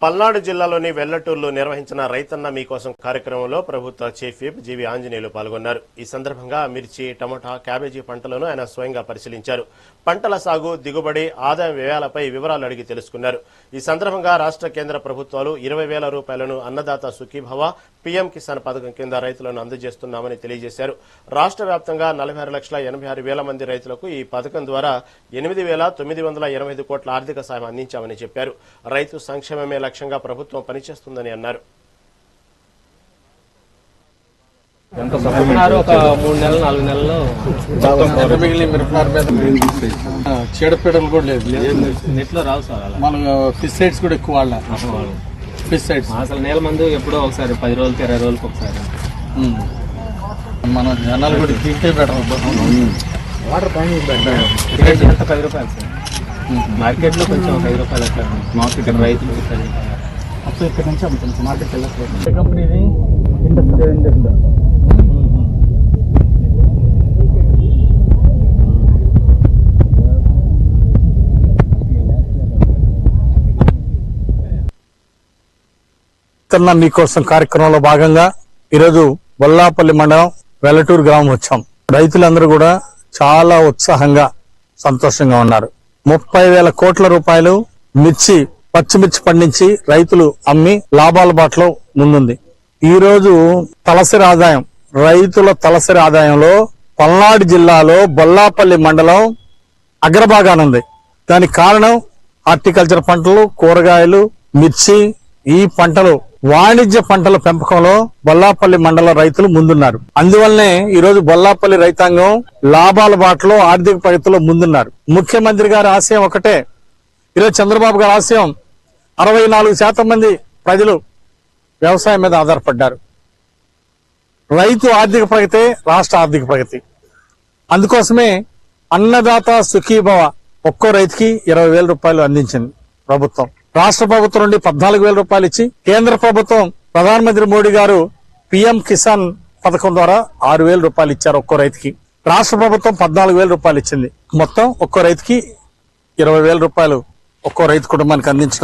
పల్నాడు జిల్లాలోని వెల్లటూరులో నిర్వహించిన రైతన్న మీకోసం కార్యక్రమంలో ప్రభుత్వ చీఫ్ విప్ జీవి ఆంజనేయులు పాల్గొన్నారు. ఈ సందర్భంగా మిర్చి, టమోటా, క్యాబేజీ పంటలను ఆయన స్వయంగా పరిశీలించారు. పంటల సాగు, దిగుబడి, ఆదాయం వ్యయాలపై వివరాలు అడిగి తెలుసుకున్నారు. ఈ సందర్భంగా రాష్ట్ర, కేంద్ర ప్రభుత్వాలు 20,000 రూపాయలను అన్నదాత సుఖీభవ, పీఎం కిసాన్ పథకం కింద రైతులను అందజేస్తున్నామని తెలియజేశారు. రాష్ట్ర వ్యాప్తంగా 46,86,000 మంది రైతులకు ఈ పథకం ద్వారా 8,925 కోట్ల ఆర్థిక సాయం అందించామని చెప్పారు. రైతు సంక్షేమమే లక్ష్యంగా ప్రభుత్వం పనిచేస్తుందని అన్నారు. ఒక 3 నెలలు 4 నెలల్లో చీడపీడలు కూడా లేదు, నెట్లో రావు సార్. అలా మన పెస్టిసైడ్స్ కూడా ఎక్కువ వాడాలి. పెస్టిసైడ్స్ అసలు నేల మందు ఎప్పుడో ఒకసారి 10 రోజులకి 20 రోజులకి ఒకసారి. మన జనాలు కూడా తింటే బెటర్. వాటర్ పైన 10 రూపాయలు సార్. మార్కెట్లో కొంచెం 5 రూపాయలు అట్లా. మార్కెట్ రైతులు అప్పుడు ఇక్కడ నుంచి అమ్ముతుంది. మార్కెట్ వెళ్ళట్లేదు. కంపెనీది మీకోసం కార్యక్రమంలో భాగంగా ఈరోజు బొల్లాపల్లి మండలం వెల్లటూరు గ్రామం వచ్చాం. రైతులందరూ కూడా చాలా ఉత్సాహంగా, సంతోషంగా ఉన్నారు. 30,000 కోట్ల రూపాయలు మిర్చి, పచ్చిమిర్చి పండించి రైతులు అమ్మి లాభాల బాటలో ముందుంది. ఈ రోజు తలసరి ఆదాయం, రైతుల తలసరి ఆదాయంలో పల్నాడు జిల్లాలో బొల్లాపల్లి మండలం అగ్రభాగానుంది. దానికి కారణం హార్టికల్చర్ పంటలు, కూరగాయలు, మిర్చి, ఈ పంటలు వాణిజ్య పంటల పెంపకంలో బొల్లాపల్లి మండల రైతులు ముందున్నారు. అందువల్లనే ఈ రోజు బొల్లాపల్లి రైతాంగం లాభాల బాటలో, ఆర్థిక ప్రగతిలో ముందున్నారు. ముఖ్యమంత్రి గారి ఆశయం ఒకటే. ఈరోజు చంద్రబాబు గారి ఆశయం 64% మంది ప్రజలు వ్యవసాయం మీద ఆధారపడ్డారు. రైతు ఆర్థిక ప్రగతి రాష్ట్ర ఆర్థిక ప్రగతి. అందుకోసమే అన్నదాత సుఖీభవ ఒక్కో రైతుకి 20,000 రూపాయలు అందించింది ప్రభుత్వం. రాష్ట్ర ప్రభుత్వం నుండి 14,000 రూపాయలు ఇచ్చి, కేంద్ర ప్రభుత్వం ప్రధానమంత్రి మోడీ గారు పీఎం కిసాన్ పథకం ద్వారా 6,000 రూపాయలు ఇచ్చారు ఒక్కో రైతుకి. రాష్ట్ర ప్రభుత్వం 14,000 రూపాయలు ఇచ్చింది. మొత్తం ఒక్కో రైతుకి 20,000 రూపాయలు ఒక్కో రైతు కుటుంబానికి అందించడం